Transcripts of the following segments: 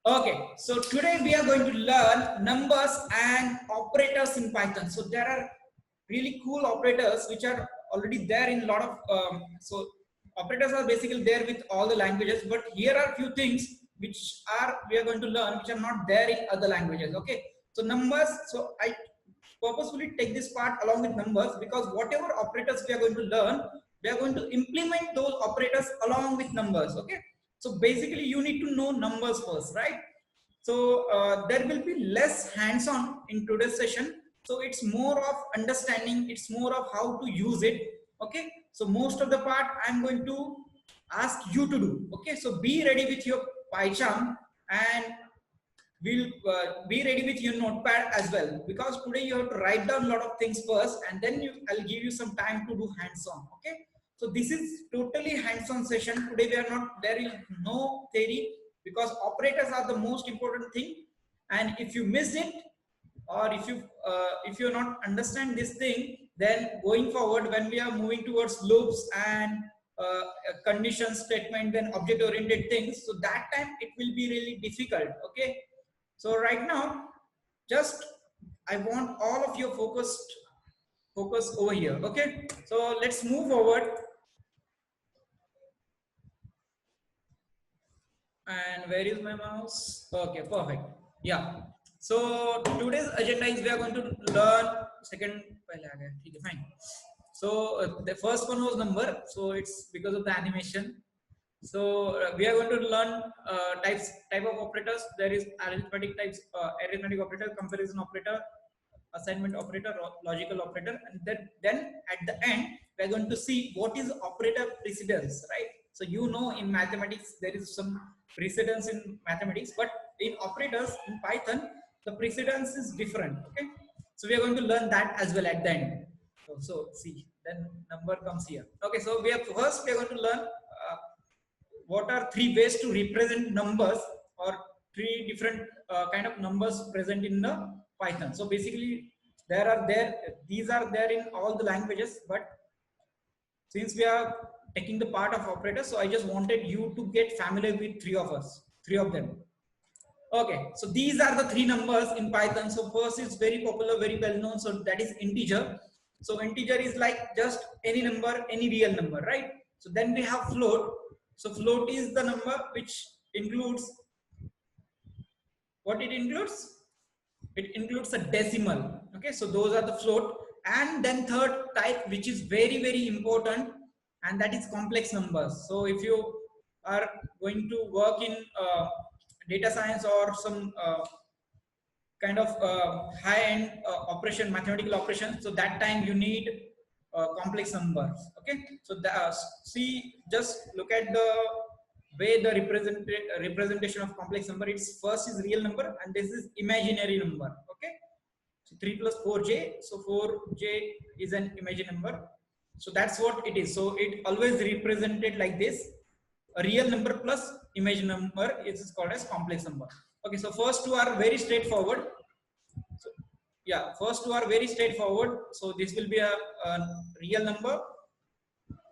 Okay, so today we are going to learn numbers and operators in Python. So there are really cool operators which are already there in a lot of so operators are basically there with all the languages, but here are few things which are we are going to learn which are not there in other languages. Okay, so numbers. So I purposefully take this part along with numbers because whatever operators we are going to learn, we are going to implement those operators along with numbers. Okay, so basically you need to know numbers first, right? So there will be less hands-on in today's session, so it's more of understanding, it's more of how to use it. Okay, so most of the part I'm going to ask you to do. Okay, so be ready with your PyCharm, and we'll be ready with your notepad as well, because today you have to write down a lot of things first, and then I'll give you some time to do hands-on. Okay, so this is totally hands-on session today. We are not, there is no theory, because operators are the most important thing. And if you miss it, or if you're not understand this thing, then going forward when we are moving towards loops and condition statement, then object oriented things, so that time it will be really difficult. Okay, so right now, just I want all of your focus over here. Okay, so let's move forward. And where is my mouse? Okay, perfect. Yeah. So today's agenda is we are going to learn second. Okay, fine. So the first one was number. So it's because of the animation. So we are going to learn type of operators. There is arithmetic types, arithmetic operator, comparison operator, assignment operator, logical operator, and then at the end we are going to see what is operator precedence, right? So you know in mathematics there is some precedence in mathematics, but in operators in Python the precedence is different. Okay, so we are going to learn that as well at the end. So see, then number comes here. Okay, so we are first we are going to learn what are three ways to represent numbers, or three different kind of numbers present in the Python. So basically these are there in all the languages, but since we are taking the part of operators, so I just wanted you to get familiar with three of them. Okay, so these are the three numbers in Python. So first is very popular, very well known, so that is integer. So integer is like just any number, any real number, right? So then we have float. So float is the number which includes, what it includes? It includes a decimal. Okay, so those are the float. And then third type, which is very important, and that is complex numbers. So if you are going to work in data science or some kind of high-end operation, mathematical operation, so that time you need complex numbers. Okay, so see, just look at the way the representation of complex number. It's first is real number and this is imaginary number. Okay, so 3 plus 4j, so 4j is an imaginary number, so that's what it is. So it always represented like this: a real number plus imaginary number is called as complex number. Okay, so first two are very straightforward. So yeah, first two are very straightforward. So this will be a real number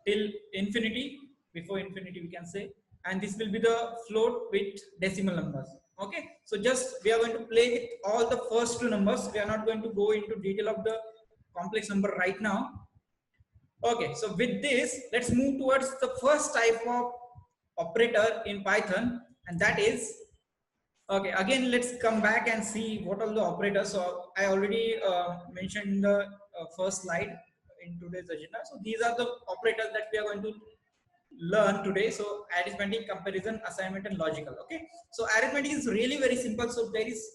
till infinity, before infinity we can say, and this will be the float with decimal numbers. Okay, so just we are going to play with all the first two numbers. We are not going to go into detail of the complex number right now. Okay, so with this let's move towards the first type of operator in Python, and that is, okay, again let's come back and see what are the operators. So I already mentioned in the first slide in today's agenda. So these are the operators that we are going to learn today. So arithmetic, comparison, assignment, and logical. Okay, so arithmetic is really very simple. So there is,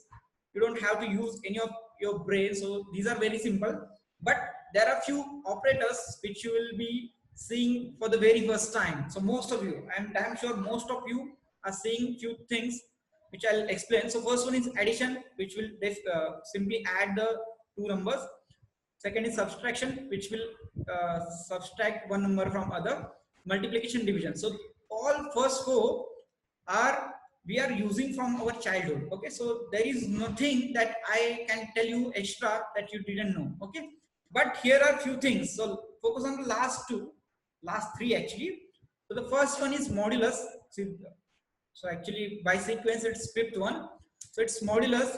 you don't have to use any of your brain. So these are very simple, but there are few operators which you will be seeing for the very first time. So most of you, and I'm sure most of you are seeing few things which I'll explain. So first one is addition, which will simply add the two numbers. Second is subtraction, which will subtract one number from other. Multiplication, division. So all first four are we are using from our childhood. Okay, so there is nothing that I can tell you extra that you didn't know. Okay, but here are few things. So focus on the last three actually. So the first one is modulus. So actually by sequence it's fifth one. So it's modulus,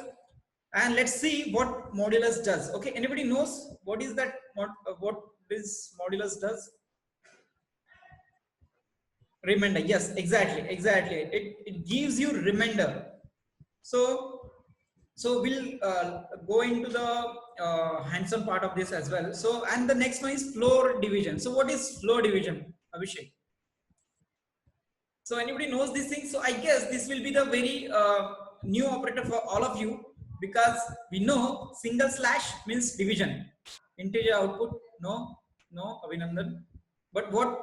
and let's see what modulus does. Okay, anybody knows what is that, what this modulus does? Remainder, yes, exactly, it gives you remainder. So we'll go into the hands-on part of this as well. So, and the next one is floor division. So what is floor division, Abhishek? So anybody knows this thing? So I guess this will be the very new operator for all of you, because we know single slash means division, integer output. No, no, Abhinandan. But what,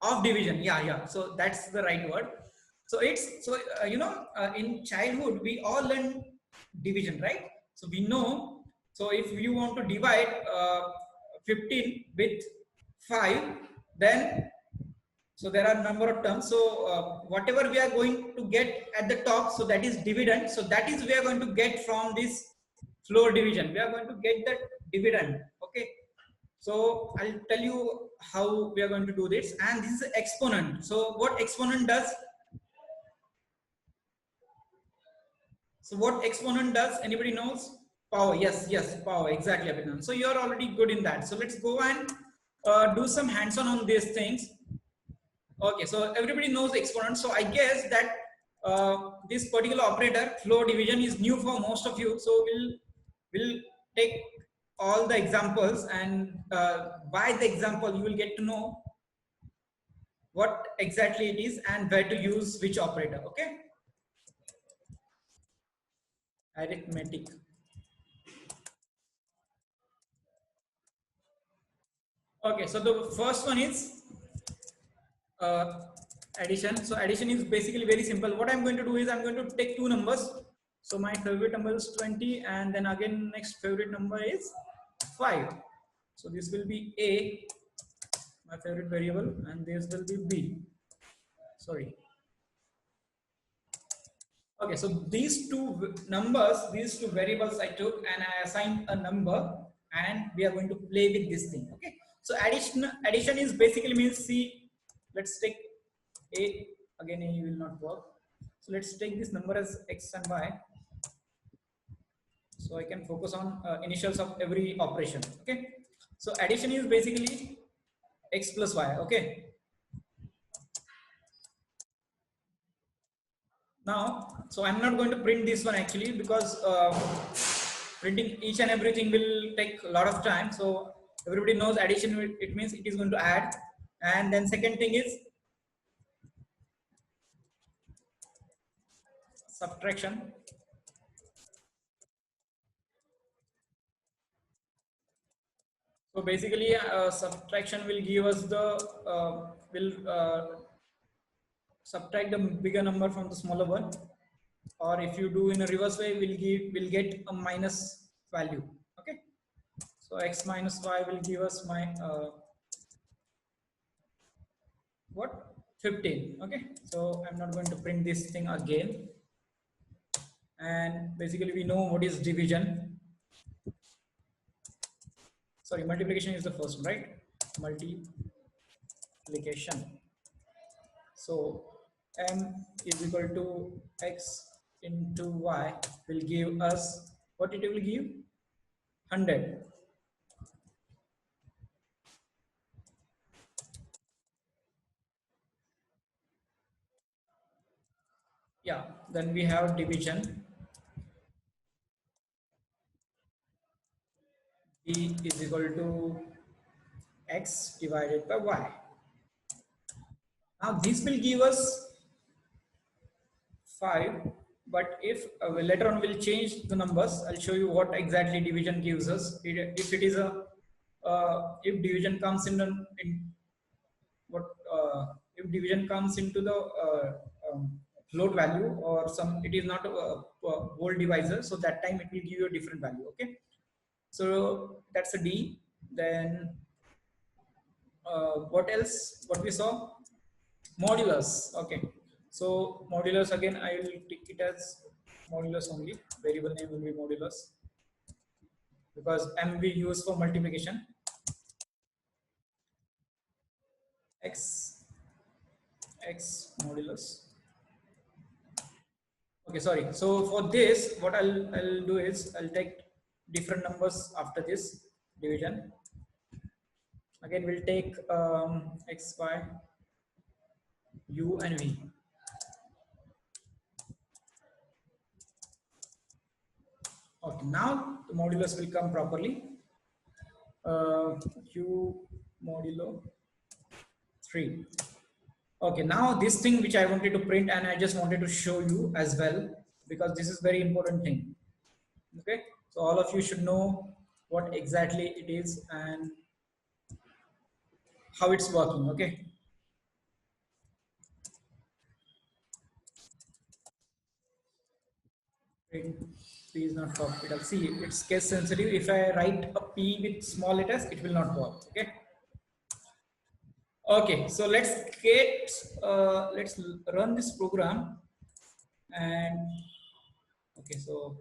of division? Yeah, yeah. So that's the right word. So it's so in childhood we all learn division, right? So we know. So if you want to divide 15 with 5, then so there are number of terms. So whatever we are going to get at the top, so that is dividend. So that is we are going to get from this floor division. We are going to get that dividend. Okay. So I'll tell you how we are going to do this. And this is exponent. So what exponent does? So what exponent does? Anybody knows? Power. Yes, yes, power. Exactly, Abhinand. So you are already good in that. So let's go and do some hands-on these things. Okay, so everybody knows exponent. So I guess that this particular operator, floor division, is new for most of you. So we'll take all the examples, and by the example you will get to know what exactly it is and where to use which operator. Okay, arithmetic. Okay, so the first one is uh, addition. So addition is basically very simple. What I'm going to do is I'm going to take two numbers. So my favorite number is 20, and then again next favorite number is 5. So this will be A, my favorite variable, and this will be B. Sorry. Okay, so these two numbers, these two variables I took and I assigned a number, and we are going to play with this thing. Okay, so addition is basically means, see, let's take A, again A will not work. So let's take this number as X and Y. So I can focus on initials of every operation. Okay, so addition is basically X plus Y. Okay, now, so I'm not going to print this one actually, because printing each and everything will take a lot of time. So everybody knows addition, it means it is going to add. And then second thing is subtraction. So basically subtraction will give us the will subtract the bigger number from the smaller one, or if you do in a reverse way, will get a minus value. Okay, so X minus Y will give us my what, 15. Okay, so I'm not going to print this thing again. And basically we know what is division. Sorry, multiplication is the first one, right? Multiplication. So M is equal to X into Y will give us, what it will give? 100. Yeah, then we have division. B is equal to X divided by Y. Now this will give us 5, but if later on we'll change the numbers. I'll show you what exactly division gives us. If it is a if division comes in what if division comes into the float value, or some, it is not a whole divisor, so that time it will give you a different value. Okay, so that's a D. Then what else, what we saw? Modulus. Okay, so modulus, again I will take it as modulus only. Variable name will be modulus, because M we use for multiplication. X modulus. Okay, sorry. So for this, what I'll do is I'll take different numbers after this division. Again, we'll take x, y, u, and v. Okay, now the modulus will come properly. Q modulo 3. Okay, now this thing which I wanted to print and I just wanted to show you as well, because this is very important thing. Okay, so all of you should know what exactly it is and how it's working. Okay, print p is not copied. See, it's case sensitive. If I write a p with small letters, it will not work. Okay. Okay, so let's run this program. And okay, so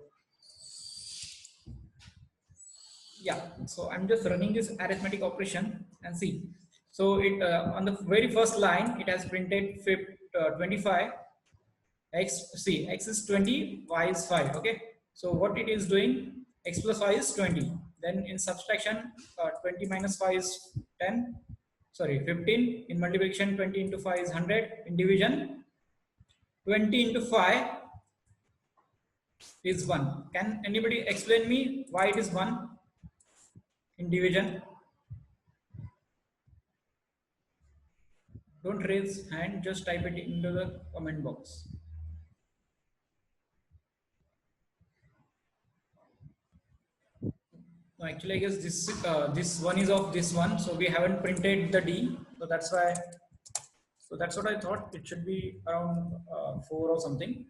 yeah, so I'm just running this arithmetic operation and see. So it on the very first line it has printed 25. X, see, x is 20, y is 5. Okay, so what it is doing, x plus y is 20. Then in subtraction, 20 minus 5 is 10, sorry, 15. In multiplication, 20 into 5 is 100. In division, 20 into 5 is 1. Can anybody explain me why it is 1 in division? Don't raise hand, just type it into the comment box. No, actually, I guess this one is of this one, so we haven't printed the D, so that's why. So that's what I thought. It should be around 4 or something.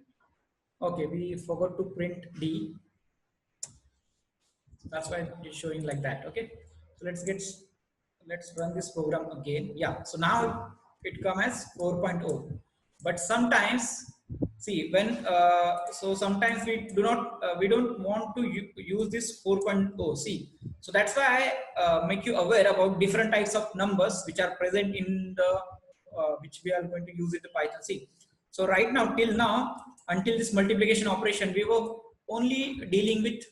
Okay, we forgot to print D. That's why it's showing like that. Okay, so let's run this program again. Yeah, so now it come as 4.0, but sometimes see when so sometimes we don't want to use this 4.0. See, so that's why I make you aware about different types of numbers which are present in the which we are going to use in the Python. See, so right now till now until this multiplication operation we were only dealing with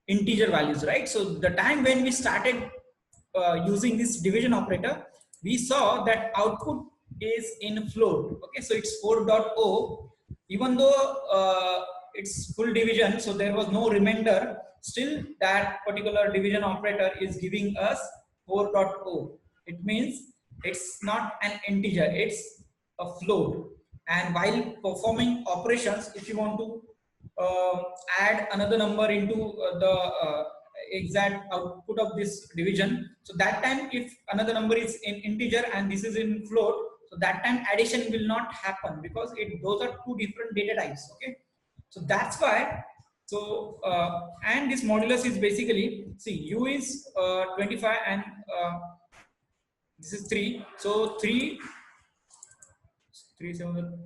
integer values, right? So the time when we started using this division operator, we saw that output is in float. Okay, so it's 4.0. Even though it's full division, so there was no remainder, still that particular division operator is giving us 4.0. It means it's not an integer, it's a float. And while performing operations, if you want to add another number into the exact output of this division, so that time if another number is in integer and this is in float, so that time addition will not happen because those are two different data types. Okay, so that's why. So and this modulus is basically, see, u is 25 and this is 3, so 3 3 7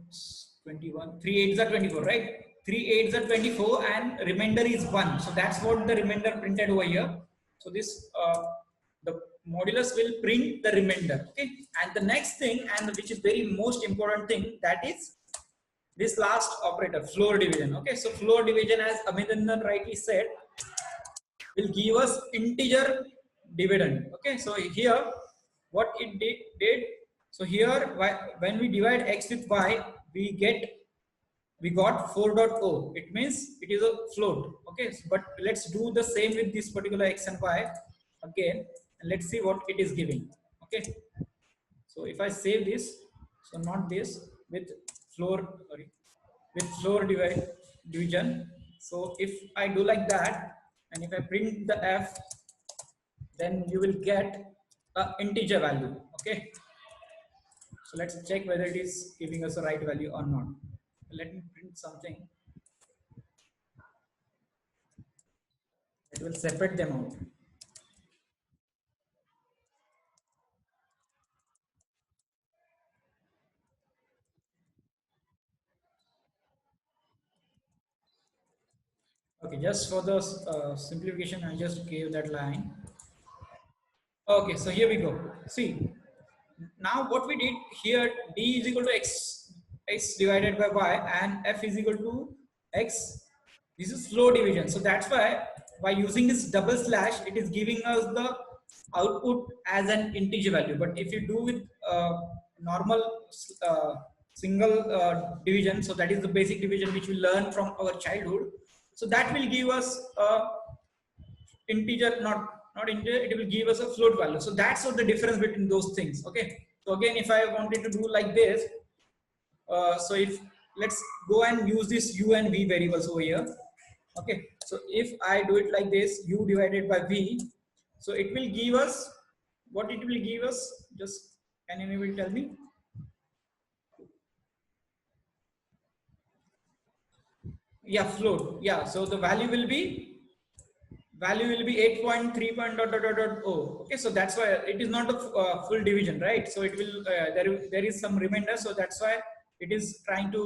21, 3 8s are 24, right? 3 8s are 24 and remainder is 1. So that's what the remainder printed over here. So this the modulus will print the remainder. Okay, and the next thing, and which is very most important thing, that is this last operator, floor division. Okay, so floor division, as Abhinandan rightly said, will give us integer dividend. Okay, so here what it did, so here when we divide x with y, we got 4.0. It means it is a float. Okay, but let's do the same with this particular x and y again, and let's see what it is giving. Okay, so if I save this, so not this, with floor, sorry, with floor division. So if I do like that, and if I print the f, then you will get a integer value. Okay, so let's check whether it is giving us a right value or not. Let me print something that will separate them out. Okay, just for the simplification, I just gave that line. Okay, so here we go. See, now what we did here, d is equal to x divided by y, and f is equal to x. This is floor division. So that's why by using this double slash, it is giving us the output as an integer value. But if you do with normal uh, single division, so that is the basic division which we learn from our childhood. So that will give us integer, not integer, it will give us a float value. So that's what the difference between those things. Okay, so again, if I wanted to do like this, so if let's go and use this u and v variables over here. Okay, so if I do it like this, u divided by v, so it will give us what it will give us. Just can anybody tell me? Yeah, float. Yeah, so the value will be 8.3 dot dot dot dot oh. Okay, so that's why it is not a full division, right? So it will there is some remainder, so that's why it is trying to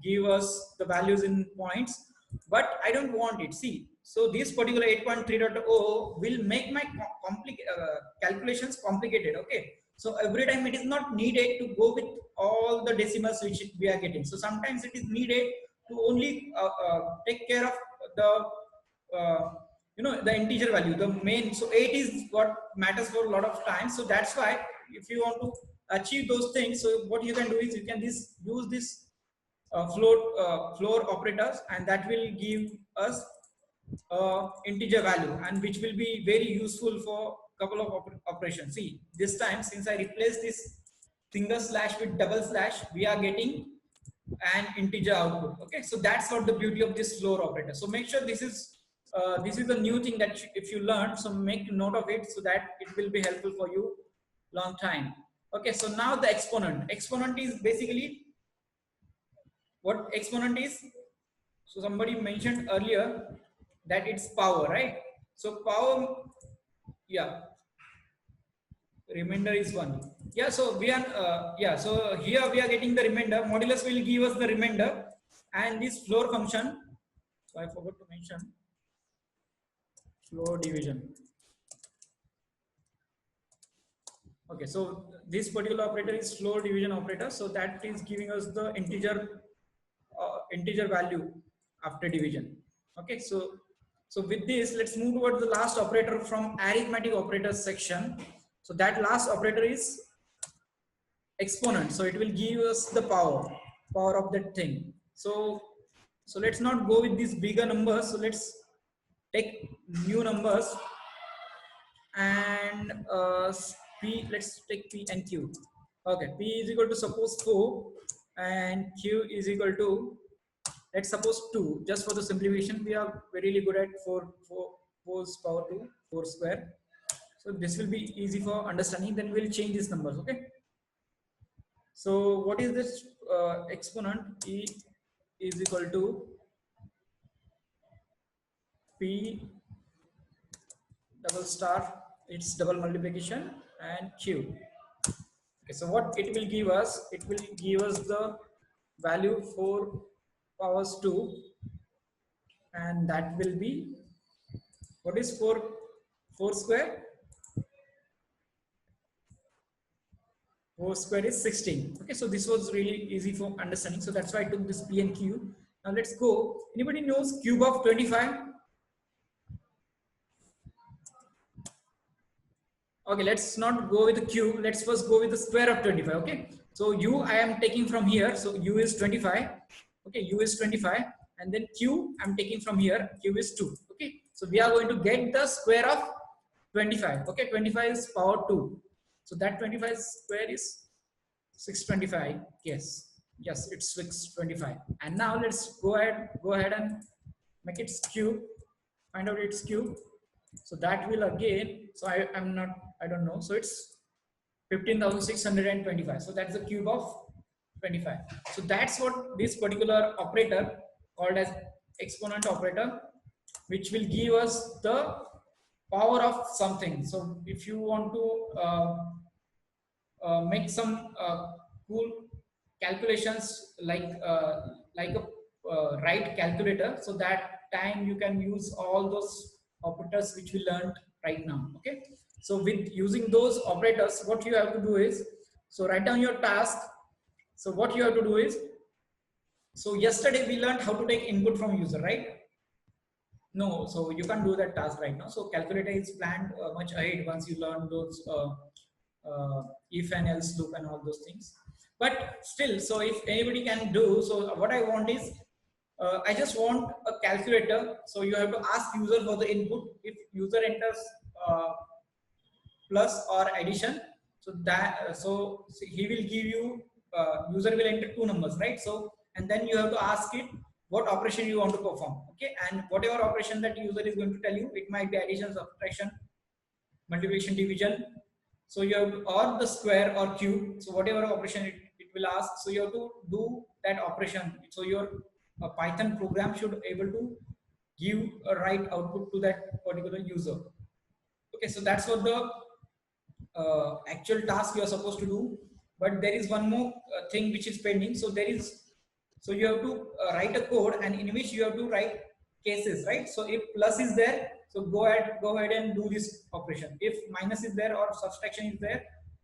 give us the values in points, but I don't want it. See, so this particular 8.3.0 will make my calculations complicated. Okay, so every time it is not needed to go with all the decimals which we are getting. So sometimes it is needed to only take care of the the integer value, the main. So 8 is what matters for a lot of times. So that's why if you want to achieve those things, so what you can do is you can use this floor operators, and that will give us integer value, and which will be very useful for couple of operations. See, this time since I replace this single slash with double slash, we are getting an integer output. Okay, so that's what the beauty of this floor operator. So make sure this is a new thing that if you learn, so make note of it so that it will be helpful for you long time. Okay, so now the exponent is basically what exponent is. So somebody mentioned earlier that it's power, right? So power, yeah, remainder is 1. Yeah, so we are yeah, so here we are getting the remainder. Modulus will give us the remainder, and this floor function, so I forgot to mention floor division. Okay, so this particular operator is floor division operator, so that is giving us the integer value after division. Okay, so with this, let's move towards the last operator from arithmetic operators section. So that last operator is exponent. So it will give us the power of that thing. So let's not go with these bigger numbers. So let's take new numbers, and p, let's take p and q. Okay, p is equal to suppose 4, and q is equal to, let's suppose 2. Just for the simplification, we are really good at 4's power 2, 4 square. So this will be easy for understanding. Then we'll change these numbers. Okay, so what is this exponent? E is equal to p double star, its double multiplication, and q. Okay, so what it will give us? It will give us the value 4 powers 2, and that will be, what is 4 square? 4 square is 16. Okay, so this was really easy for understanding. So that's why I took this p and q. Now let's go. Anybody knows cube of 25? Okay, let's not go with the cube. Let's first go with the square of 25. Okay, so u I am taking from here. So u is 25. Okay, u is 25, and then q I'm taking from here. Q is 2. Okay, so we are going to get the square of 25. Okay, 25 is power 2. So that 25 square is 625. Yes, it's 625. And now let's go ahead and make its cube. Find out its cube. So that will again, so I don't know. So it's 15,625. So that's the cube of 25. So that's what this particular operator called as exponent operator, which will give us the power of something. So if you want to make some cool calculations like a right calculator, so that time you can use all those operators which we learned right now. Okay, so with using those operators, what you have to do is, so write down your task. So what you have to do is, So yesterday we learned how to take input from user, right? No, so you can't do that task right now. So calculator is planned much ahead once you learn those if and else loop and all those things. But still, so if anybody can do, so what I want is I just want a calculator. So you have to ask user for the input. If user enters plus or addition, so that so he will give you user will enter two numbers, right? So and then you have to ask it what operation you want to perform, okay? And whatever operation that user is going to tell you, it might be addition, subtraction, multiplication, division. So you have to, or the square or cube, so whatever operation it will ask, so you have to do that operation. So your Python program should able to give a right output to that particular user. Okay, so that's what the actual task you are supposed to do. But there is one more thing which is pending. So there is, so you have to write a code, and in which you have to write cases, right? So if plus is there, so go ahead and do this operation. If minus is there or subtraction is there,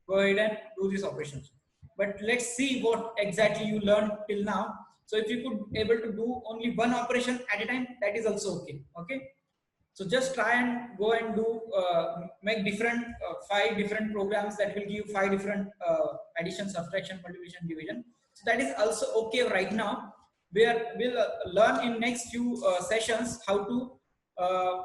go ahead and do this operations. But let's see what exactly you learned till now. So if you could able to do only one operation at a time, that is also okay. Okay. So just try and go and do make different 5 different programs that will give 5 different addition, subtraction, multiplication, division. So that is also okay right now. We'll learn in next few sessions how to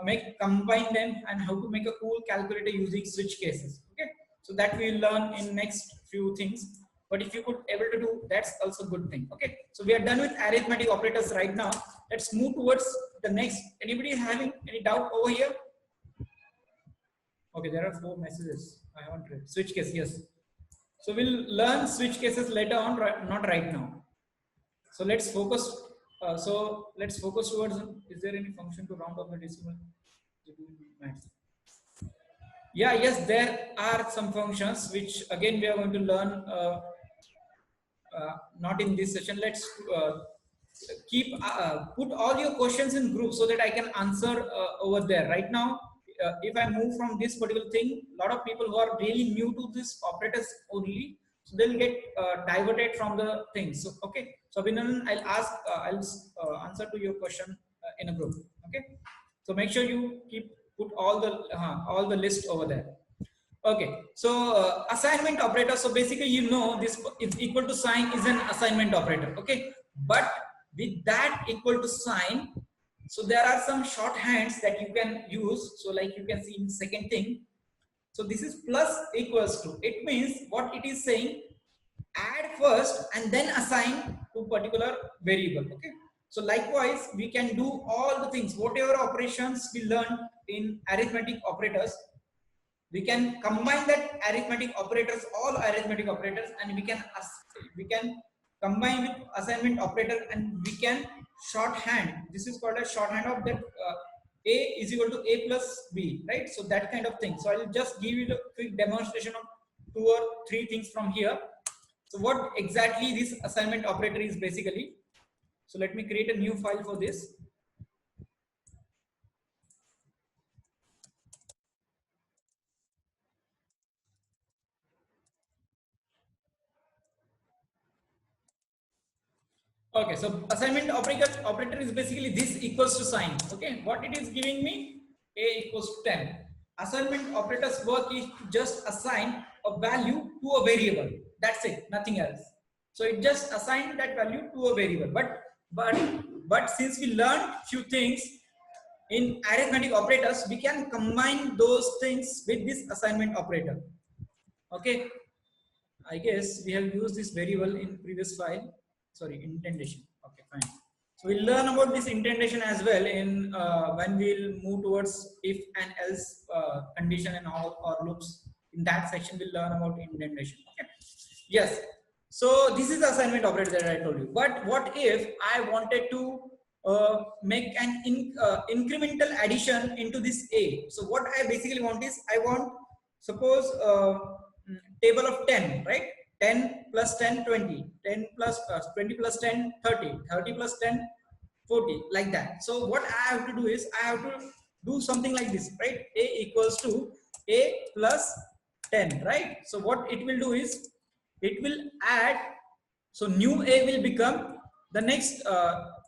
make combine them and how to make a cool calculator using switch cases. Okay, so that we'll learn in next few things. But if you could able to do, that's also good thing. Okay, so we are done with arithmetic operators right now. Let's move towards the next. Anybody having any doubt over here? Okay, there are 4 messages I haven't read. Switch case, yes. So we'll learn switch cases later on, not right now. So let's focus. Let's focus towards. Is there any function to round off the decimal? Yeah, yes, there are some functions which again we are going to learn. Not in this session. Let's keep put all your questions in groups so that I can answer over there. Right now, if I move from this particular thing, a lot of people who are really new to this operators only, so they'll get diverted from the things. So okay, so Abhinandan, I'll ask, I'll answer to your question in a group. Okay, so make sure you keep put all the list over there. Okay, so assignment operator. So basically, you know, this is equal to sign is an assignment operator. Okay, but with that equal to sign, so there are some shorthands that you can use. So like you can see in second thing. So this is plus equals to. It means what it is saying, add first and then assign to particular variable. Okay. So likewise, we can do all the things, whatever operations we learned in arithmetic operators. We can combine that arithmetic operators, all arithmetic operators, and we can combine with assignment operator, and we can shorthand. This is called a shorthand of that a is equal to a plus b, right? So that kind of thing. So I'll just give you a quick demonstration of 2 or 3 things from here. So what exactly this assignment operator is basically. So let me create a new file for this. Okay, so assignment operator is basically this equals to sign. Okay, what it is giving me, a equals to 10. Assignment operator's work is to just assign a value to a variable. That's it, nothing else. So it just assigned that value to a variable. But since we learned few things in arithmetic operators, we can combine those things with this assignment operator. Okay, I guess we have used this variable in previous file. Sorry, indentation. Okay, fine. So we'll learn about this indentation as well in when we'll move towards if and else condition and all or loops. In that section, we'll learn about indentation. Okay. Yes. So this is the assignment operator that I told you. But what if I wanted to make an incremental addition into this A? So what I basically want is I want, suppose table of 10, right? 10 plus 10, 20, 10 plus 20 plus 10, 30, 30 plus 10, 40, like that. So what I have to do is I have to do something like this, right? A equals to A plus 10, right? So what it will do is it will add, so new A will become the next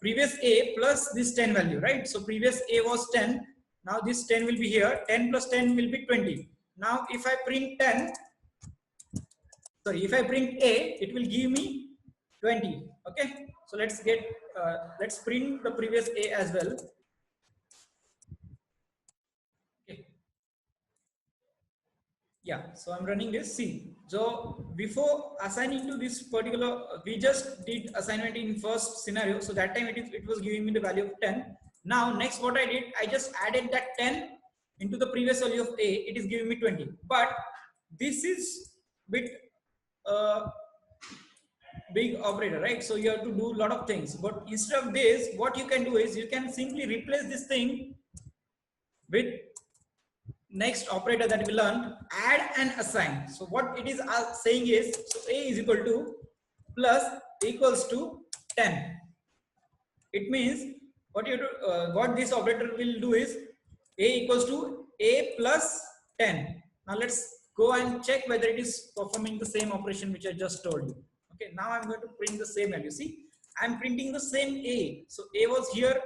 previous a plus this 10 value, right? So previous a was 10. Now this 10 will be here. 10 plus 10 will be 20. Now if I print 10, sorry, if I print a, it will give me 20. Okay. So let's print the previous a as well. Okay. Yeah, so I'm running this. See, so before assigning to this particular, we just did assignment in first scenario. So that time it was giving me the value of 10. Now next what I did, I just added that 10 into the previous value of a. It is giving me 20. But this is bit big operator, right? So you have to do a lot of things. But instead of this, what you can do is you can simply replace this thing with next operator that we learned, add and assign. So what it is saying is, so a is equal to plus equals to 10. It means what you do, what this operator will do is a equals to a plus 10. Now let's go and check whether it is performing the same operation which I just told you. Okay, now I'm going to print the same value. See, I'm printing the same a. So a was here,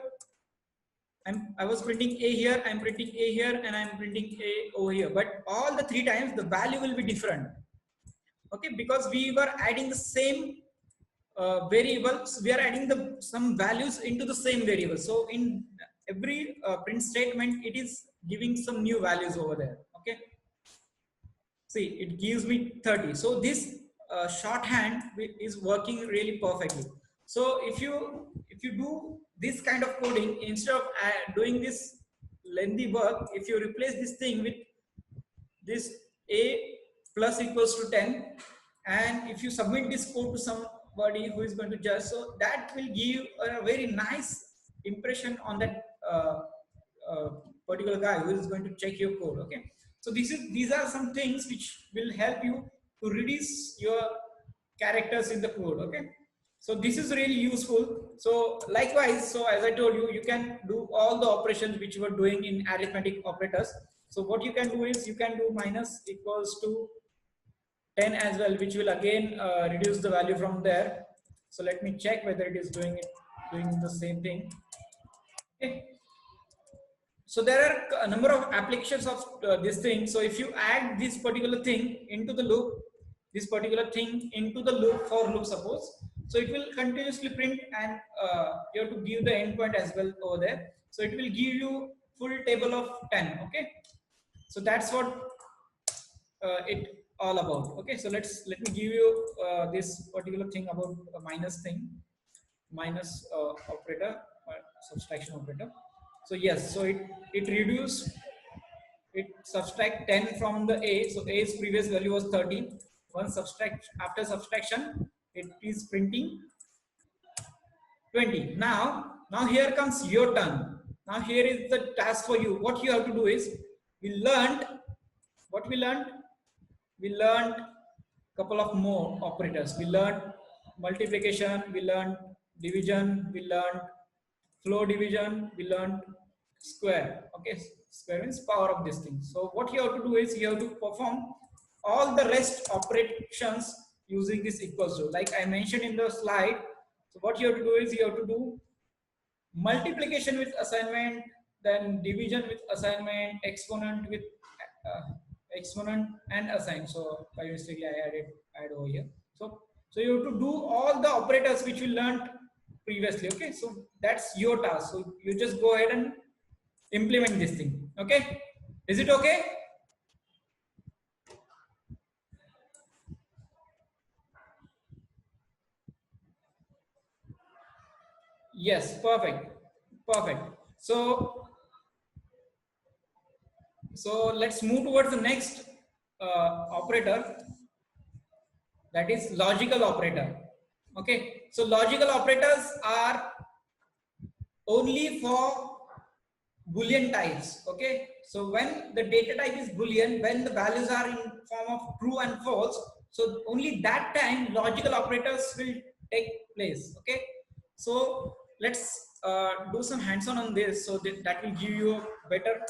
I was printing a here, I'm printing a here, and I'm printing a over here. But all the three times the value will be different. Okay, because we were adding the same variables, we are adding some values into the same variable. So in every print statement, it is giving some new values over there. Okay. See, it gives me 30. So this shorthand is working really perfectly. So if you do this kind of coding, instead of doing this lengthy work, if you replace this thing with this a plus equals to 10, and if you submit this code to somebody who is going to judge, so that will give a very nice impression on that uh, particular guy who is going to check your code. Okay, so these are some things which will help you to reduce your characters in the code. Okay, so this is really useful. So likewise, so as I told you, you can do all the operations which you are doing in arithmetic operators. So what you can do is you can do minus equals to 10 as well, which will again reduce the value from there. So let me check whether it is doing the same thing. Okay. So there are a number of applications of this thing. So if you add this particular thing into the loop, this particular thing into the loop for loop, suppose, so it will continuously print, and you have to give the endpoint as well over there. So it will give you full table of 10. Okay, so that's what it all about. Okay, so let me give you this particular thing about a minus thing, minus operator, subtraction operator. So yes, so it reduced, it subtract 10 from the a. So a's previous value was 30. Once subtract, after subtraction, it is printing 20. Now here comes your turn. Now here is the task for you. What you have to do is, we learned what we learned. We learned couple of more operators. We learned multiplication, we learned division, we learned floor division, we learned square. Okay, square means power of this thing. So what you have to do is you have to perform all the rest operations using this equals to, like I mentioned in the slide. So what you have to do is you have to do multiplication with assignment, then division with assignment, exponent with exponent and assign. So by mistake I add over here. So you have to do all the operators which you learned previously. Okay, so that's your task. So you just go ahead and implement this thing. Okay, is it okay? Yes, perfect. So let's move towards the next operator, that is logical operator. Okay, so logical operators are only for Boolean types. Okay, so when the data type is Boolean, when the values are in form of true and false, so only that time logical operators will take place. Okay, so let's do some hands-on on this, so that will give you a better.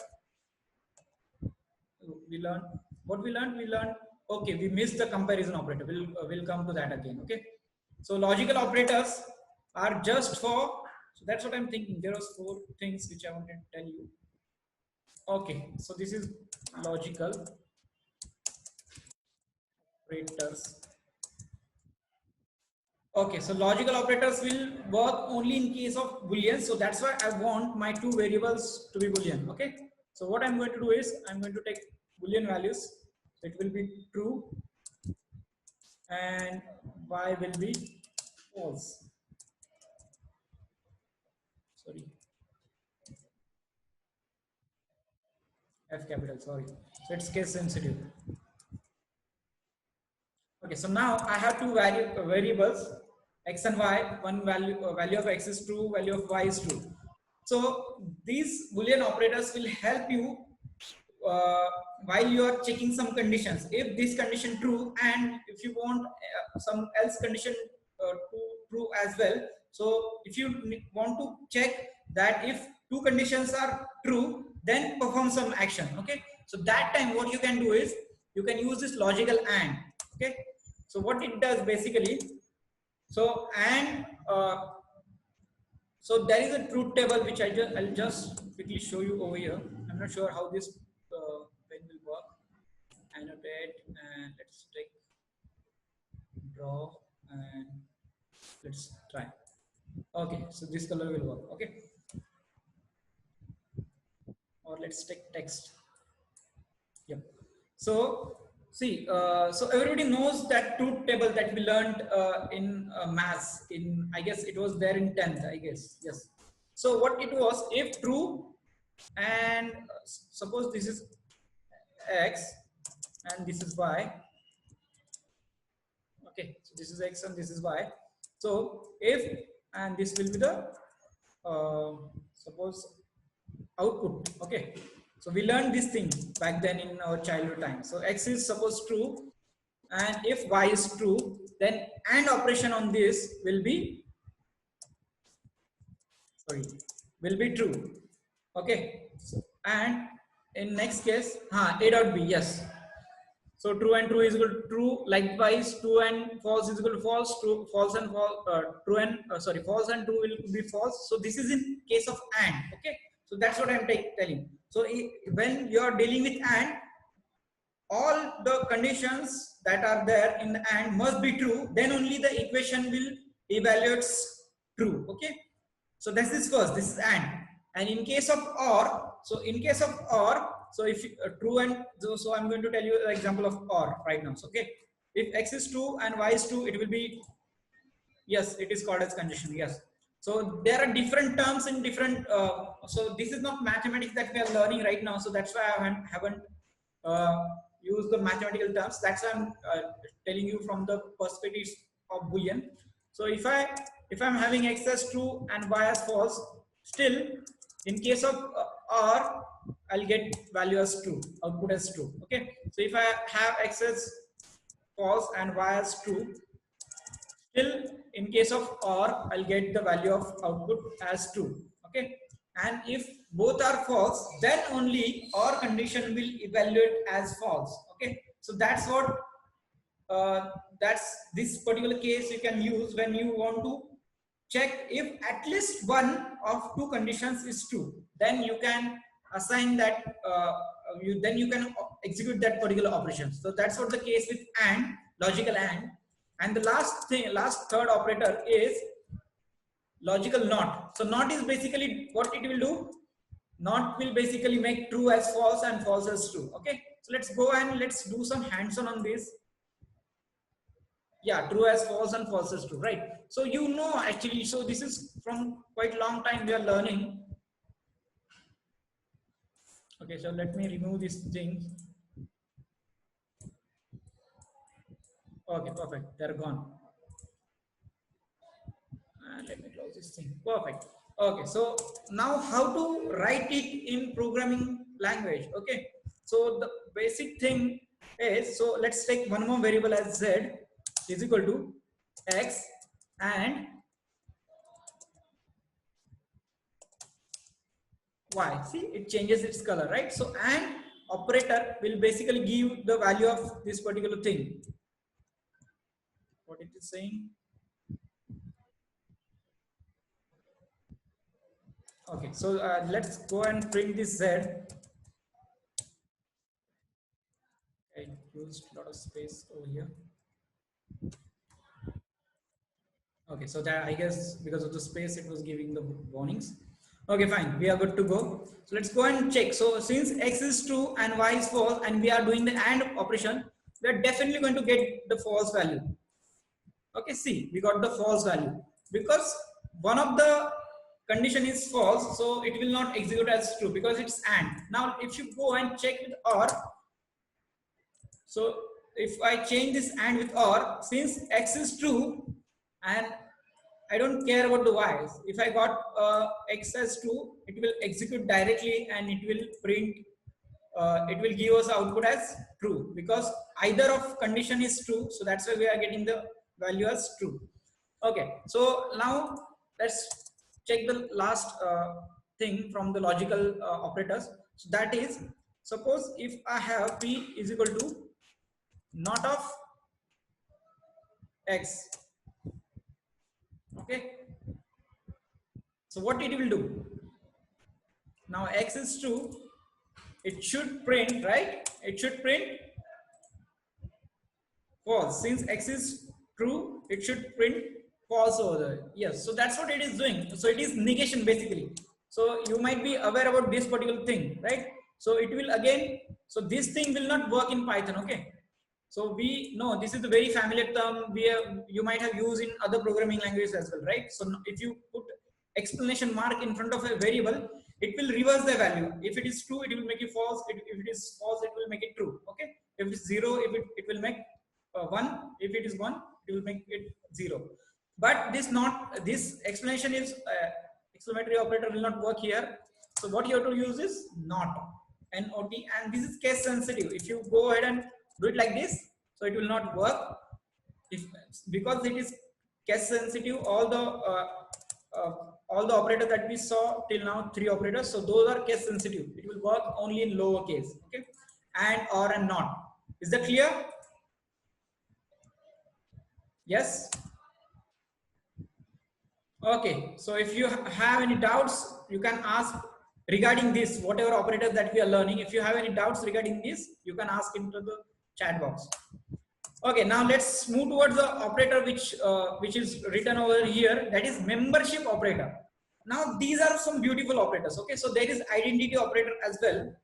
We learned what we learned. Okay, we missed the comparison operator. We'll come to that again. Okay, so logical operators. are just for, so that's what I'm thinking. There are four things which I wanted to tell you. Okay, so this is logical operators. Okay, so logical operators will work only in case of Boolean. So that's why I want my two variables to be Boolean. Okay, so what I'm going to do is I'm going to take Boolean values. So it will be true and y will be false. Sorry, F capital, sorry. So it's case sensitive. Okay, so now I have two variables, x and y. One value of x is true, value of y is true. So these Boolean operators will help you uh, while you are checking some conditions. If this condition true, and if you want some else condition to true as well. So if you want to check that if two conditions are true, then perform some action. Okay, so that time what you can do is you can use this logical AND. Okay, so what it does basically, so and so there is a truth table which I'll just quickly show you over here. I'm not sure how this pen will work. Annotate and let's take draw and let's try. Okay, so this color will work. Okay, or let's take text. Yep. So see, so everybody knows that truth table that we learned in maths. In I guess it was there in 10th. I guess yes. So what it was, if true and suppose this is x and this is y. Okay, so this is x and this is y. So if and this will be the suppose output. Okay, so we learned this thing back then in our childhood time. So x is suppose true, and if y is true, then AND operation on this will be, sorry, will be true. Okay, so, and in next case, a dot b, yes. So true and true is equal to true. Likewise, true and false is equal to false. True, false and false. True and sorry, false and true will be false. So this is in case of AND. Okay. So that's what I'm telling. So when you are dealing with AND, all the conditions that are there in the AND must be true. Then only the equation will evaluates true. Okay. So this is first. This is and in case of OR. So in case of OR, so if true and so I'm going to tell you an example of OR right now. So okay, if x is true and y is true, it will be, yes, it is called as condition. Yes. So there are different terms in different. So this is not mathematics that we are learning right now. So that's why I haven't used the mathematical terms. That's why I'm telling you from the perspective of Boolean. So if I'm having x as true and y as false, still in case of OR, I'll get value as true, output as true. Okay. So if I have x as false and y as true, still in case of OR, I'll get the value of output as true. Okay, and if both are false, then only OR condition will evaluate as false. Okay, so that's what that's this particular case you can use when you want to check if at least one of two conditions is true. Then you can assign that then you can execute that particular operation. So that's what the case with AND, logical AND. And the last thing, last third operator is logical NOT. So NOT is basically what it will do. NOT will basically make true as false and false as true. Okay, so let's go and let's do some hands-on on this. Yeah, true as false and false as true, right? So you know actually, so this is from quite long time we are learning. Okay, so let me remove this thing. Okay, perfect, they're gone. And let me close this thing. Perfect. Okay, so now how to write it in programming language. Okay, so the basic thing is, so let's take one more variable as z is equal to x and y. See, it changes its color, right? So and operator will basically give the value of this particular thing. What it is saying? Okay, so let's go and print this Z. I used a lot of space over here. Okay, so that I guess because of the space it was giving the warnings. Okay, fine, we are good to go. So let's go and check. So since x is true and y is false and we are doing the AND operation, we are definitely going to get the false value. Okay, see, we got the false value because one of the condition is false, so it will not execute as true because it's AND. Now if you go and check with OR, so if I change this AND with OR, since x is true and I don't care about the y's. If I got x as 2, it will execute directly and it will print, it will give us output as true because either of condition is true. So that's why we are getting the value as true. Okay, so now let's check the last thing from the logical operators. So that is, suppose if I have p is equal to not of x. Okay, so what it will do? Now x is true, it should print, right? It should print false. Since x is true, it should print false over there. Yes, so that's what it is doing. So it is negation basically. So you might be aware about this particular thing, right? So it will again, so this thing will not work in Python, okay? So we know this is a very familiar term you might have used in other programming languages as well, right? So if you put exclamation mark in front of a variable, it will reverse the value. If it is true, it will make it false. If it is false, it will make it true. Okay. If it's zero, if it will make one. If it is one, it will make it zero. But this explanation is exclamatory operator will not work here. So what you have to use is not, not, and this is case sensitive. If you go ahead and do it like this, so it will not work. If because it is case sensitive, all the operators that we saw till now, 3 operators, so those are case sensitive. It will work only in lower case. Okay, and or and not. Is that clear? Yes. Okay, so if you have any doubts, you can ask regarding this, whatever operators that we are learning. If you have any doubts regarding this, you can ask into the chat box. Okay, now let's move towards the operator which is written over here, that is membership operator. Now these are some beautiful operators. Okay, so there is identity operator as well.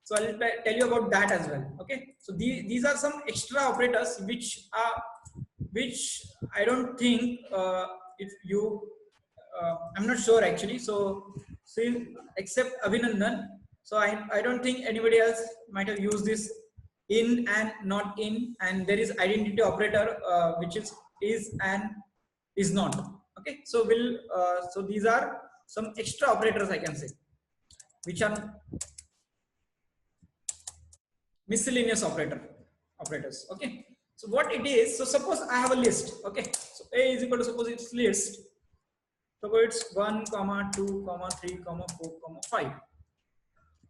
So I'll tell you about that as well. Okay, so these are some extra operators which I don't think if you I'm not sure actually. So see, except Abhinandan, so I don't think anybody else might have used this in and not in, and there is identity operator which is and is not. Okay, so so these are some extra operators I can say, which are miscellaneous operators. Okay, so what it is, so suppose I have a list. Okay, so a is equal to, suppose it's list, suppose it's 1 comma 2 comma 3 comma 4 comma 5.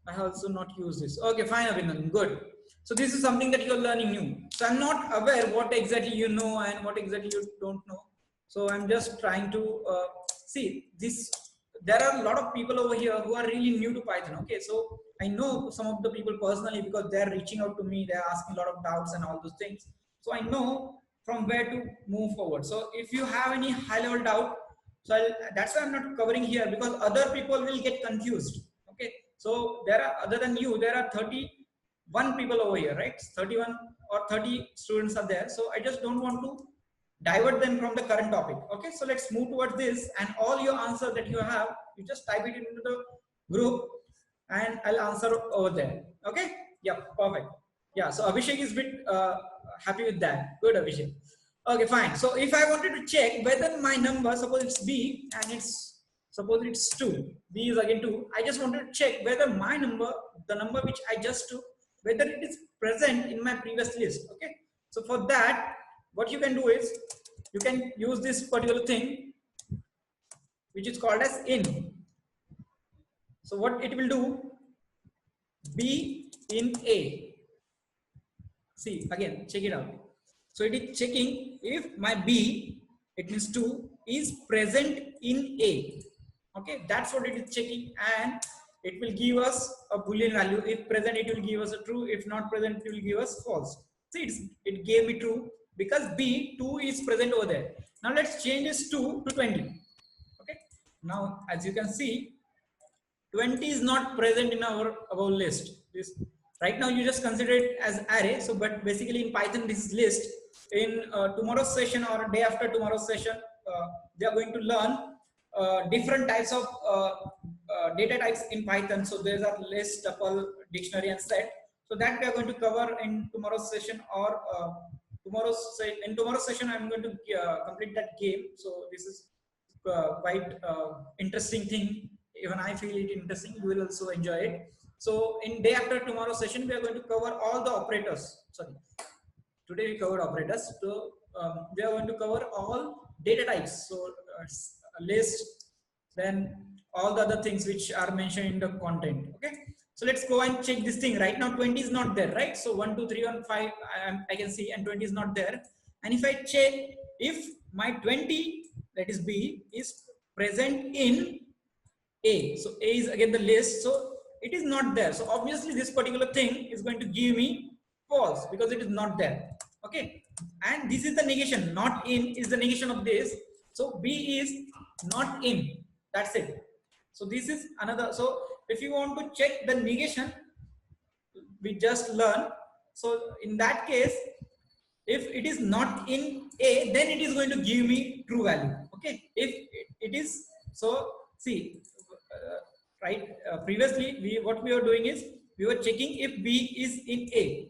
I have also not used this. Okay, fine, Abhinandan, good. So this is something that you're learning new. So I'm not aware what exactly you know and what exactly you don't know. So I'm just trying to see this. There are a lot of people over here who are really new to Python. Okay, so I know some of the people personally because they're reaching out to me. They're asking a lot of doubts and all those things. So I know from where to move forward. So if you have any high level doubt, so that's why I'm not covering here, because other people will get confused. Okay, so there are, other than you, there are 31 people over here, right? 31 or 30 students are there. So I just don't want to divert them from the current topic. Okay, so let's move towards this, and all your answer that you have, you just type it into the group and I'll answer over there. Okay, yeah, perfect. Yeah, so Abhishek is a bit happy with that. Good, Abhishek. Okay, fine. So if I wanted to check whether my number, suppose it's B and suppose it's 2, B is again 2, I just wanted to check whether my number, the number which I just took, whether it is present in my previous list. Okay, so for that, what you can do is you can use this particular thing which is called as in. So what it will do, B in A. See, again, check it out. So it is checking if my B, it means 2, is present in A. Okay, that's what it is checking, and it will give us a boolean value. If present, it will give us a true. If not present, it will give us false. See, it gave me true because B 2 is present over there. Now let's change this 2 to 20. Okay, now as you can see, 20 is not present in our above list. This right now you just consider it as array. So, but basically in Python this is list. In tomorrow's session or day after tomorrow's session, they are going to learn different types of data types in Python. So there are list, tuple, dictionary, and set. So that we are going to cover in tomorrow's session, or in tomorrow's session I'm going to complete that game. So this is quite interesting thing. Even I feel it interesting, you will also enjoy it. So in day after tomorrow session, we are going to cover all the operators. Sorry, today we covered operators. So we are going to cover all data types. So list, then all the other things which are mentioned in the content. Okay. So let's go and check this thing. Right now 20 is not there, right? So 1, 2, 3, 1, 5, I can see, and 20 is not there. And if I check if my 20, that is B, is present in A. So A is again the list. So it is not there. So obviously this particular thing is going to give me false because it is not there. Okay. And this is the negation. Not in is the negation of this. So B is not in. That's it. So this is another. So if you want to check the negation, we just learn. So in that case, if it is not in A, then it is going to give me true value. Okay. If it is, so see, right, previously what we were doing is we were checking if B is in A.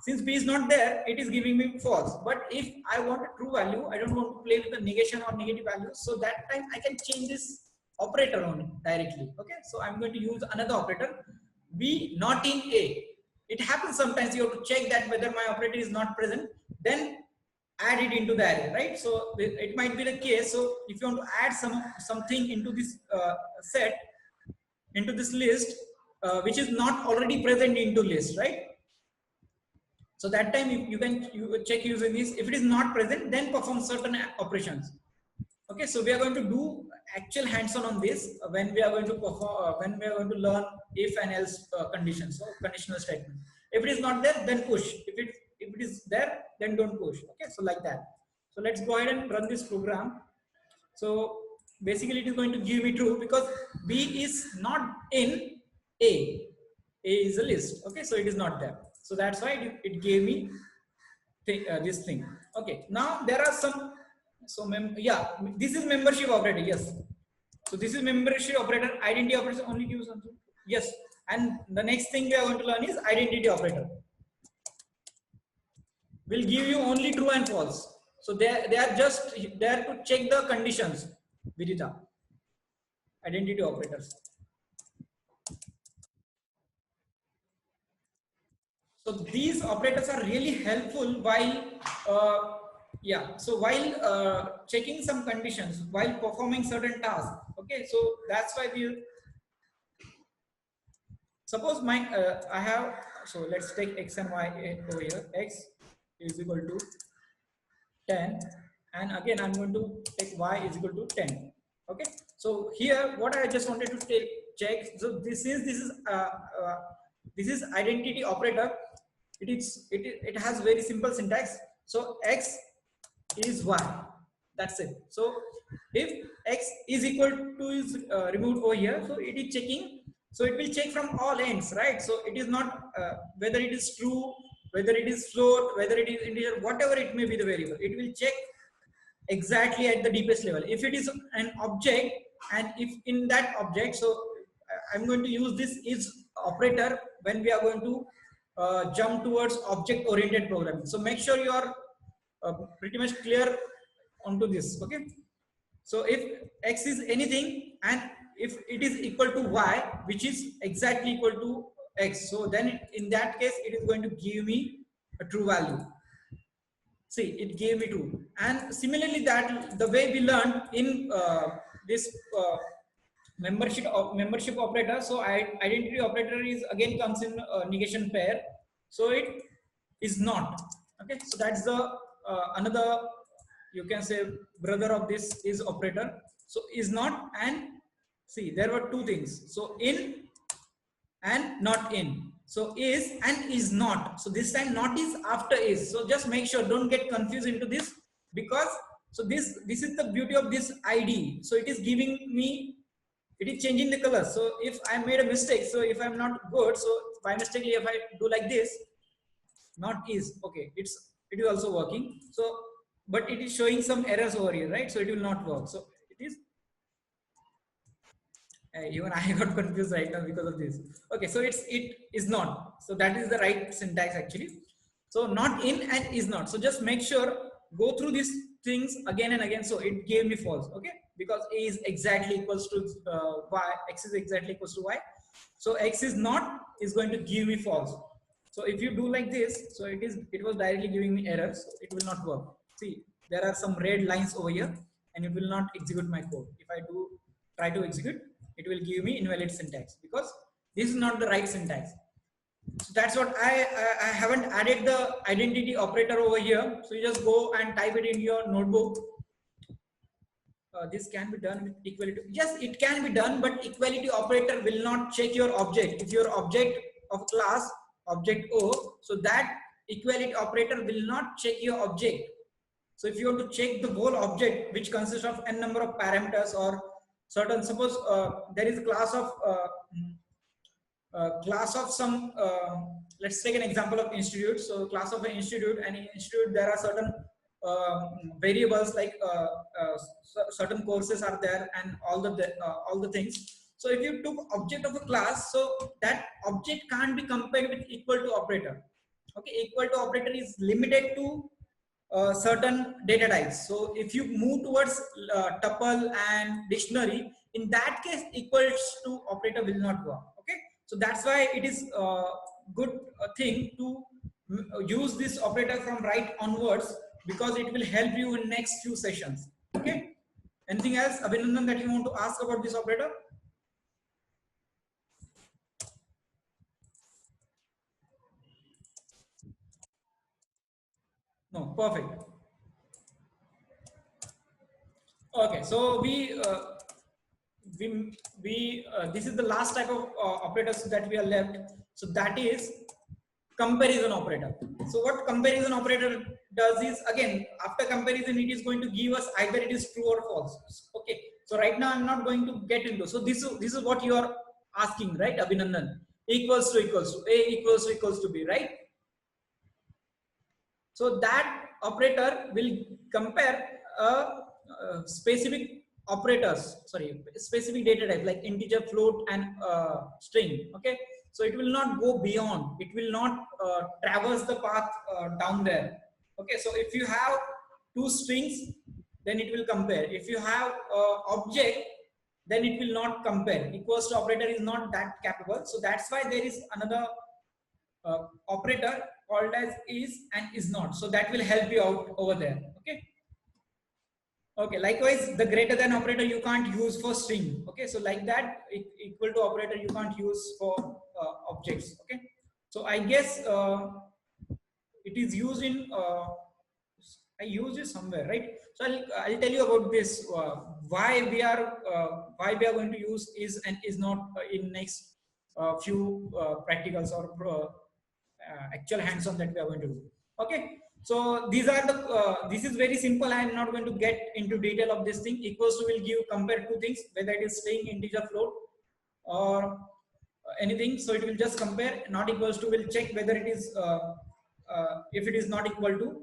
Since B is not there, it is giving me false. But if I want a true value, I don't want to play with the negation or negative value. So that time I can change this operator on it directly. Okay. So I'm going to use another operator, B not in A. It happens sometimes you have to check that whether my operator is not present, then add it into the array, right? So it might be the case. So if you want to add something into this set, into this list, which is not already present into list, right? So that time you can check using this. If it is not present, then perform certain operations. Okay, so we are going to do actual hands-on on this when we are going to perform, when we are going to learn if and else conditions, so conditional statement. If it is not there, then push. If it is there, then don't push. Okay, so like that. So let's go ahead and run this program. So basically it is going to give me true because B is not in A. A is a list. Okay, so it is not there. So that's why it gave me this thing. Okay, now there are some. So yeah, this is membership operator. Yes. So this is membership operator. Identity operator only gives something. Yes. And the next thing we are going to learn is identity operator. Will give you only true and false. So they are just there to check the conditions. Vidita. Identity operators. So these operators are really helpful while checking some conditions, while performing certain tasks. Okay, so that's why we suppose I have, so let's take x and y over here. X is equal to 10, and again I'm going to take y is equal to 10. Okay, so here what I just wanted to check. So this is identity operator. It has very simple syntax. So x is y, that's it. So if x is equal to is removed over here, so it is checking. So it will check from all ends, right? So it is not whether it is true, whether it is float, whether it is integer, whatever it may be the variable, it will check exactly at the deepest level. If it is an object, and if in that object, so I'm going to use this is operator when we are going to jump towards object oriented programming. So make sure you are pretty much clear onto this. Okay, so if x is anything and if it is equal to y, which is exactly equal to x, so then in that case it is going to give me a true value. See, it gave me true. And similarly, that the way we learned in this membership operator. So identity operator is again comes in negation pair. So it is not. Okay, so that's the another, you can say, brother of this is operator. So is not, and see, there were two things. So in and not in. So is and is not. So this time not is after is. So just make sure, don't get confused into this, because so this is the beauty of this ID. So it is giving me, it is changing the color. So if I made a mistake, so if I'm not good, so by mistake if I do like this, not is, okay, it is also working. So but it is showing some errors over here, right? So it will not work. So it is even I got confused right now because of this. Okay, so it is not. So that is the right syntax actually. So not in and is not. So just make sure, go through these things again and again. So it gave me false. Okay, because a is exactly equals to y, x is exactly equals to y. So x is not is going to give me false. So if you do like this, so it was directly giving me errors. So it will not work. See, there are some red lines over here, and it will not execute my code. If I do try to execute, it will give me invalid syntax because this is not the right syntax. So that's what I haven't added the identity operator over here. So you just go and type it in your notebook. This can be done with equality. Yes, it can be done, but equality operator will not check your object. If your object of class object O, so that equality operator will not check your object. So if you want to check the whole object, which consists of n number of parameters or certain, suppose there is a class of some, let's take an example of institute. So class of an institute, and in institute there are certain variables like certain courses are there, and all the things. So if you took object of a class, so that object can't be compared with equal to operator. Okay, equal to operator is limited to certain data types. So if you move towards tuple and dictionary, in that case equals to operator will not work. Okay, so that's why it is good thing to use this operator from right onwards, because it will help you in next few sessions. Okay, anything else, Abhinandan, that you want to ask about this operator? No, perfect. Okay, so this is the last type of operators that we are left. So that is comparison operator. So what comparison operator does is, again, after comparison it is going to give us either it is true or false. Okay, so right now I'm not going to get into, so this is what you are asking, right, Abhinandan? Equals to a equals to b, right? So that operator will compare specific operators, sorry, specific data type like integer, float, and string. Okay, so it will not go beyond. It will not traverse the path down there. Okay, so if you have two strings, then it will compare. If you have object, then it will not compare. Equals to operator is not that capable. So that's why there is another operator called as is and is not. So that will help you out over there. Okay. Okay. Likewise, the greater than operator you can't use for string. Okay. So like that, equal to operator you can't use for objects. Okay. So I guess it is used in. I used it somewhere, right? So I'll tell you about this. Why we are going to use is and is not in next few practicals or actual hands-on that we are going to do. Okay, so these are the this is very simple. I am not going to get into detail of this thing. Equals to will give compare two things, whether it is string, integer, float, or anything. So it will just compare. Not equals to will check whether it is if it is not equal to,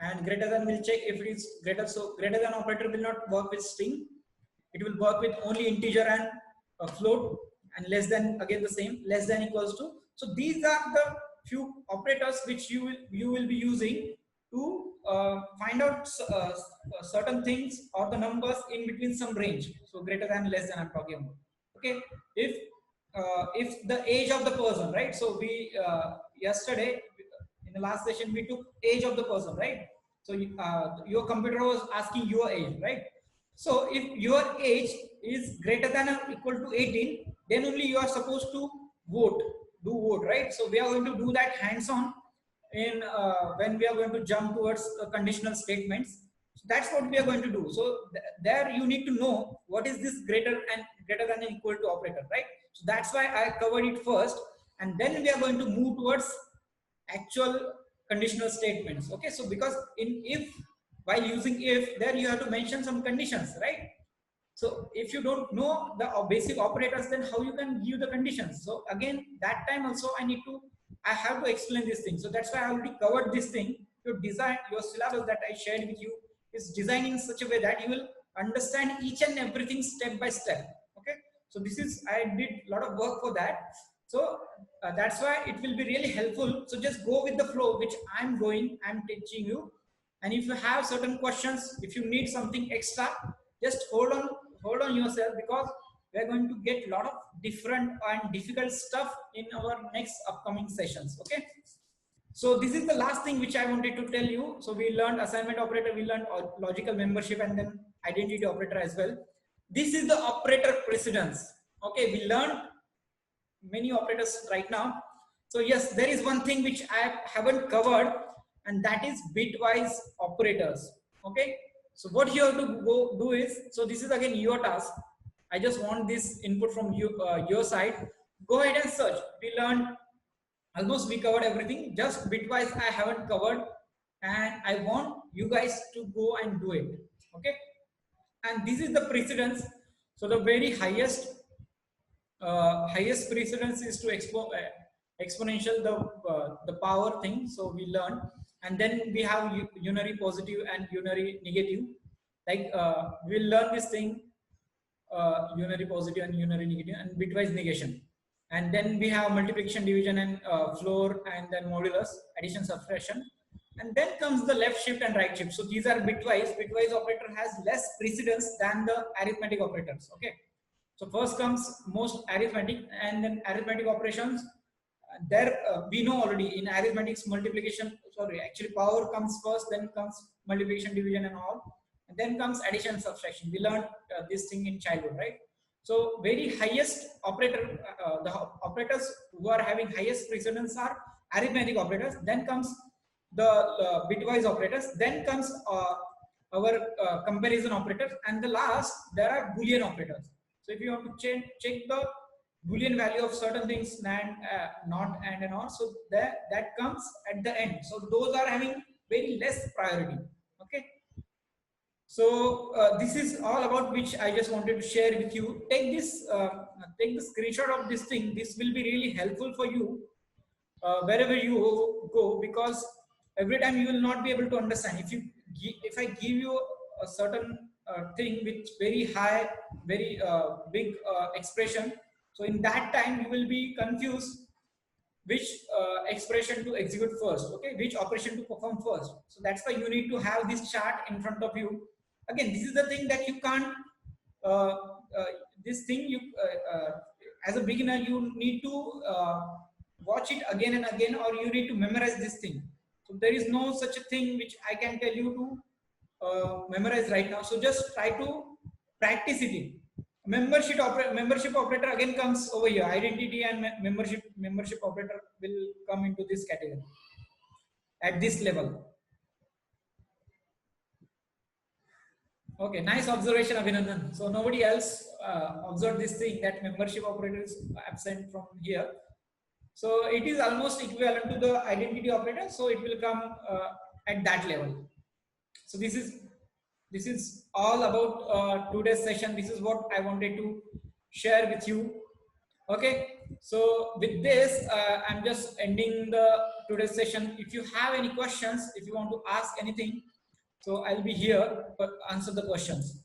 and greater than will check if it is greater. So greater than operator will not work with string. It will work with only integer and float, and less than again the same, less than equals to. So these are the few operators which you will be using to find out certain things or the numbers in between some range. So greater than, less than I'm talking about. Okay, if the age of the person, right? So we yesterday in the last session we took age of the person, right? So your computer was asking your age, right? So if your age is greater than or equal to 18, then only you are supposed to vote, right? So we are going to do that hands-on in when we are going to jump towards conditional statements. So that's what we are going to do. So there you need to know what is this greater than and equal to operator, right? So that's why I covered it first, and then we are going to move towards actual conditional statements. Okay, so because in if, while using if, there you have to mention some conditions, right? So if you don't know the basic operators, then how you can give the conditions? So again, that time also I have to explain this thing. So that's why I already covered this thing. Your design, your syllabus that I shared with you is designed in such a way that you will understand each and everything step by step. Okay. So this is, I did a lot of work for that. So that's why it will be really helpful. So just go with the flow, which I'm teaching you. And if you have certain questions, if you need something extra, just hold on yourself, because we are going to get a lot of different and difficult stuff in our next upcoming sessions. Okay, so this is the last thing which I wanted to tell you. So we learned assignment operator, we learned logical membership, and then identity operator as well. This is the operator precedence. Okay, we learned many operators right now. So yes, there is one thing which I haven't covered, and that is bitwise operators. Okay, so what you have to go do is, so this is again your task. I just want this input from you, your side. Go ahead and search. We learned almost, we covered everything. Just bitwise I haven't covered, and I want you guys to go and do it. Okay, and this is the precedence. So the very highest precedence is to exponential the power thing. So we learn, and then we have unary positive and unary negative. Like we'll learn this thing, unary positive and unary negative, and bitwise negation. And then we have multiplication, division, and floor, and then modulus, addition, subtraction. And then comes the left shift and right shift. So these are bitwise. Bitwise operator has less precedence than the arithmetic operators. Okay. So first comes most arithmetic, and then arithmetic operations. There we know already in arithmetics, multiplication, sorry, actually power comes first, then comes multiplication, division, and all, and then comes addition, subtraction. We learned this thing in childhood, right? So very highest operator, the operators who are having highest precedence are arithmetic operators. Then comes the bitwise operators. Then comes our comparison operators, and the last there are Boolean operators. So if you want to check the Boolean value of certain things, NAND, not, and all, so that comes at the end. So those are having very less priority. Okay. So this is all about which I just wanted to share with you. Take the screenshot of this thing. This will be really helpful for you wherever you go, because every time you will not be able to understand. If I give you a certain thing with very high, very big expression, so in that time you will be confused which expression to execute first, okay, which operation to perform first. So that's why you need to have this chart in front of you. Again, this is the thing that you can't this thing you as a beginner you need to watch it again and again, or you need to memorize this thing. So there is no such a thing which I can tell you to memorize right now. So just try to practice it. Membership operator again comes over here. Identity and membership operator will come into this category at this level. Okay, nice observation, Abhinandan. So nobody else observed this thing, that membership operator is absent from here. So it is almost equivalent to the identity operator. So it will come at that level. So this is all about today's session. This is what I wanted to share with you. Okay. So with this, I'm just ending today's session. If you have any questions, if you want to ask anything, so I'll be here to answer the questions.